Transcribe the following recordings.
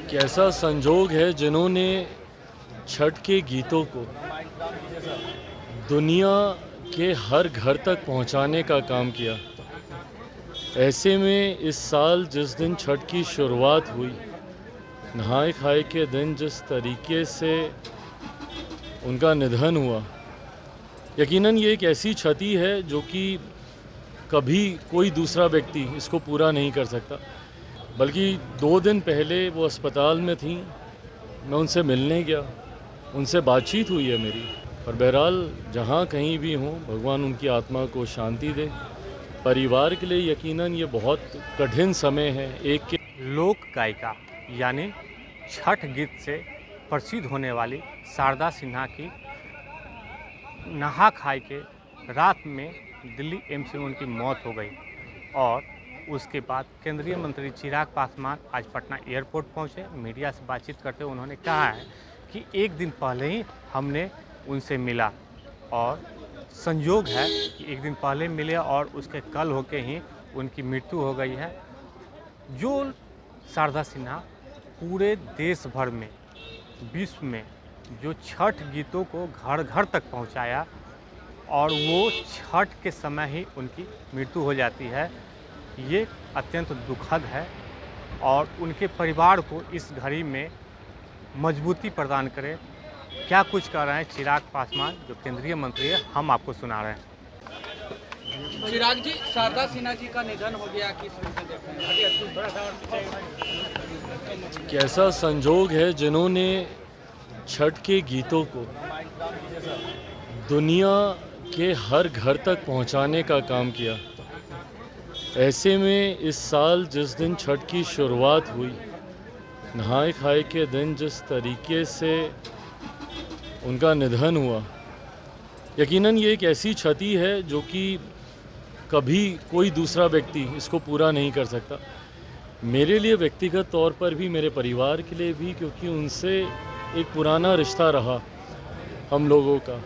कैसा संजोग है जिन्होंने छठ के गीतों को दुनिया के हर घर तक पहुंचाने का काम किया। ऐसे में इस साल जिस दिन छठ की शुरुआत हुई, नहाए खाए के दिन जिस तरीके से उनका निधन हुआ, यकीनन ये एक ऐसी क्षति है जो कि कभी कोई दूसरा व्यक्ति इसको पूरा नहीं कर सकता। बल्कि 2 दिन पहले वो अस्पताल में थी, मैं उनसे मिलने गया, उनसे बातचीत हुई है मेरी। और बहरहाल जहाँ कहीं भी हों, भगवान उनकी आत्मा को शांति दे। परिवार के लिए यकीनन ये बहुत कठिन समय है। एक के लोक गायिका यानी छठ गीत से प्रसिद्ध होने वाली शारदा सिन्हा की नहा खाए के रात में दिल्ली एम्स में उनकी मौत हो गई। और उसके बाद केंद्रीय मंत्री चिराग पासवान आज पटना एयरपोर्ट पहुंचे। मीडिया से बातचीत करते हुए उन्होंने कहा है कि एक दिन पहले ही हमने उनसे मिला और संयोग है कि एक दिन पहले मिले और उसके कल होके ही उनकी मृत्यु हो गई है। जो शारदा सिन्हा पूरे देश भर में, विश्व में जो छठ गीतों को घर घर तक पहुंचाया और वो छठ के समय ही उनकी मृत्यु हो जाती है, ये अत्यंत दुखद है। और उनके परिवार को इस घड़ी में मजबूती प्रदान करे। क्या कुछ कह रहे हैं चिराग पासवान जो केंद्रीय मंत्री है, हम आपको सुना रहे हैं। चिराग जी, शारदा सिन्हा जी का निधन हो गया, किस रूप में देख रहे हैं? कैसा संजोग है जिन्होंने छठ के गीतों को दुनिया के हर घर तक पहुंचाने का काम किया। ऐसे में इस साल जिस दिन छठ की शुरुआत हुई, नहाए खाए के दिन जिस तरीके से उनका निधन हुआ, यकीनन ये एक ऐसी क्षति है जो कि कभी कोई दूसरा व्यक्ति इसको पूरा नहीं कर सकता। मेरे लिए व्यक्तिगत तौर पर भी, मेरे परिवार के लिए भी, क्योंकि उनसे एक पुराना रिश्ता रहा हम लोगों का।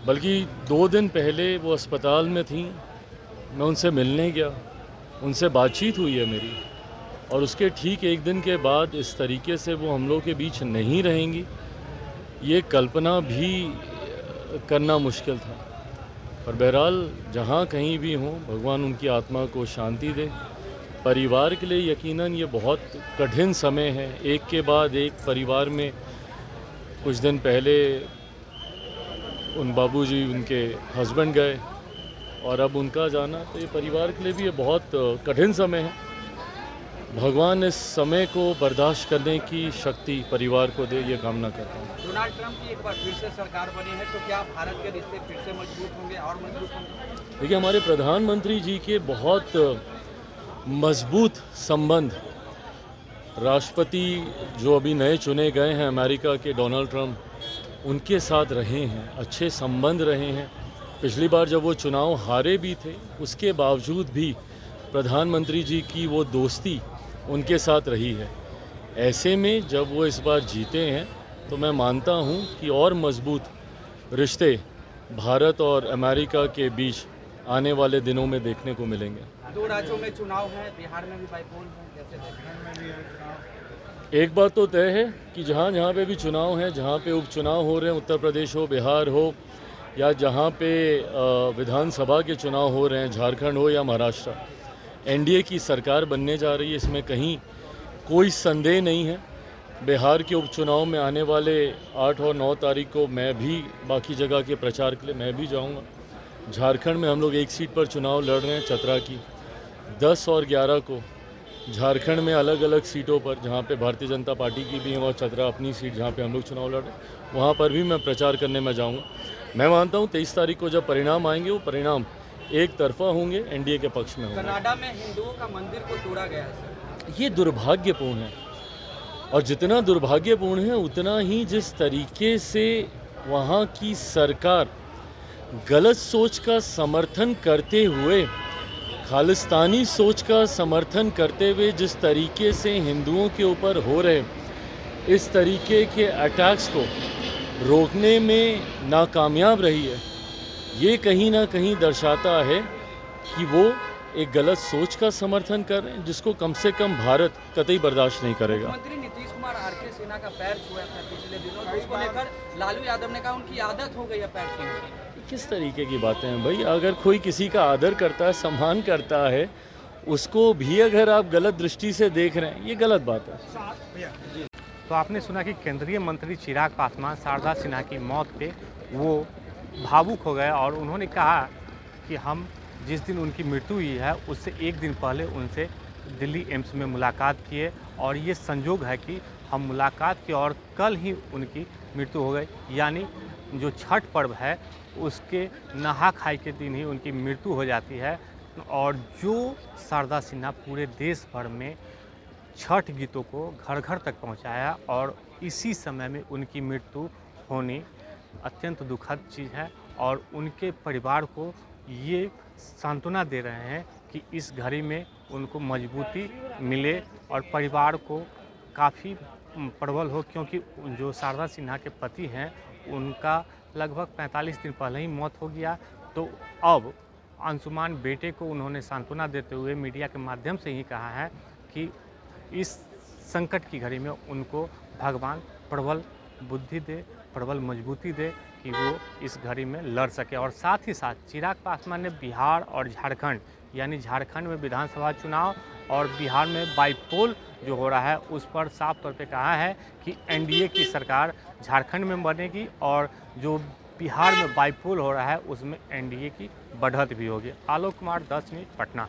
बल्कि 2 दिन पहले वो अस्पताल में थी, मैं उनसे मिलने गया, उनसे बातचीत हुई है मेरी। और उसके ठीक 1 दिन के बाद इस तरीके से वो हम लोग के बीच नहीं रहेंगी, ये कल्पना भी करना मुश्किल था। पर बहरहाल जहाँ कहीं भी हों, भगवान उनकी आत्मा को शांति दे। परिवार के लिए यकीनन ये बहुत कठिन समय है। एक के बाद एक परिवार में कुछ दिन पहले उन बाबूजी, उनके हस्बैंड गए और अब उनका जाना, तो ये परिवार के लिए भी ये बहुत कठिन समय है। भगवान इस समय को बर्दाश्त करने की शक्ति परिवार को दे, ये कामना करता हूँ। डोनाल्ड ट्रंप की एक बार फिर से सरकार बनी है, तो क्या भारत के रिश्ते फिर से मजबूत होंगे और मजबूत होंगे? देखिए, हमारे प्रधानमंत्री जी के बहुत मजबूत संबंध, राष्ट्रपति जो अभी नए चुने गए हैं अमेरिका के, डोनाल्ड ट्रंप, उनके साथ रहे हैं, अच्छे संबंध रहे हैं। पिछली बार जब वो चुनाव हारे भी थे, उसके बावजूद भी प्रधानमंत्री जी की वो दोस्ती उनके साथ रही है। ऐसे में जब वो इस बार जीते हैं, तो मैं मानता हूँ कि और मजबूत रिश्ते भारत और अमेरिका के बीच आने वाले दिनों में देखने को मिलेंगे। 2 राज्यों में चुनाव है, बिहार में भी बाईपोल है, कैसे देख रहे हैं? एक बात तो तय है कि जहाँ जहाँ पे भी चुनाव हैं, जहाँ पे उपचुनाव हो रहे हैं, उत्तर प्रदेश हो, बिहार हो, या जहाँ पे विधानसभा के चुनाव हो रहे हैं, झारखंड हो या महाराष्ट्र, एनडीए की सरकार बनने जा रही है, इसमें कहीं कोई संदेह नहीं है। बिहार के उपचुनाव में आने वाले 8 और 9 तारीख को मैं भी बाकी जगह के प्रचार के लिए मैं भी जाऊंगा। झारखंड में हम लोग 1 सीट पर चुनाव लड़ रहे हैं, चतरा की। 10 और 11 को झारखंड में अलग अलग सीटों पर, जहाँ पे भारतीय जनता पार्टी की भी है, और चतरा अपनी सीट जहाँ पे हम लोग चुनाव लड़ रहे हैं, वहाँ पर भी मैं प्रचार करने में जाऊँगा। मैं मानता हूँ 23 तारीख को जब परिणाम आएंगे, वो परिणाम एक तरफा होंगे, एनडीए के पक्ष में होंगे। कनाडा में हिंदुओं का मंदिर को तोड़ा गया है सर। ये दुर्भाग्यपूर्ण है, और जितना दुर्भाग्यपूर्ण है उतना ही जिस तरीके से वहाँ की सरकार गलत सोच का समर्थन करते हुए, खालिस्तानी सोच का समर्थन करते हुए जिस तरीके से हिंदुओं के ऊपर हो रहे इस तरीके के अटैक्स को रोकने में नाकामयाब रही है, ये कहीं ना कहीं दर्शाता है कि वो एक गलत सोच का समर्थन कर रहे हैं, जिसको कम से कम भारत कतई बर्दाश्त नहीं करेगा। मुख्यमंत्री नीतीश कुमार सिन्हा का पैर छुआ था पिछले दिनों, तो इसको लेकर लालू यादव ने कहा उनकी आदत हो गई है पैर छूने की। किस तरीके की बातें हैं भाई? अगर कोई किसी का आदर करता है, सम्मान करता है, उसको भी अगर आप गलत दृष्टि से देख रहे हैं, ये गलत बात है। तो आपने सुना कि केंद्रीय मंत्री चिराग पासवान शारदा सिन्हा की मौत पे वो भावुक हो गए और उन्होंने कहा कि हम जिस दिन उनकी मृत्यु हुई है उससे एक दिन पहले उनसे दिल्ली एम्स में मुलाकात किए और ये संयोग है कि हम मुलाकात किए और कल ही उनकी मृत्यु हो गई। यानी जो छठ पर्व है उसके नहा खाई के दिन ही उनकी मृत्यु हो जाती है। और जो शारदा सिन्हा पूरे देश भर में छठ गीतों को घर घर तक पहुंचाया और इसी समय में उनकी मृत्यु होनी अत्यंत दुखद चीज़ है। और उनके परिवार को ये सांत्वना दे रहे हैं कि इस घड़ी में उनको मजबूती मिले और परिवार को काफ़ी प्रबल हो, क्योंकि जो शारदा सिन्हा के पति हैं उनका लगभग 45 दिन पहले ही मौत हो गया। तो अब अंशुमान बेटे को उन्होंने सांत्वना देते हुए मीडिया के माध्यम से ही कहा है कि इस संकट की घड़ी में उनको भगवान प्रबल बुद्धि दे, प्रबल मजबूती दे कि वो इस घड़ी में लड़ सके। और साथ ही साथ चिराग पासवान ने बिहार और झारखंड, यानी झारखंड में विधानसभा चुनाव और बिहार में बाईपोल जो हो रहा है उस पर साफ तौर पे कहा है कि एनडीए की सरकार झारखंड में बनेगी और जो बिहार में बाईपोल हो रहा है उसमें एनडीए की बढ़त भी होगी। आलोक कुमार, 10 न्यूज़, पटना।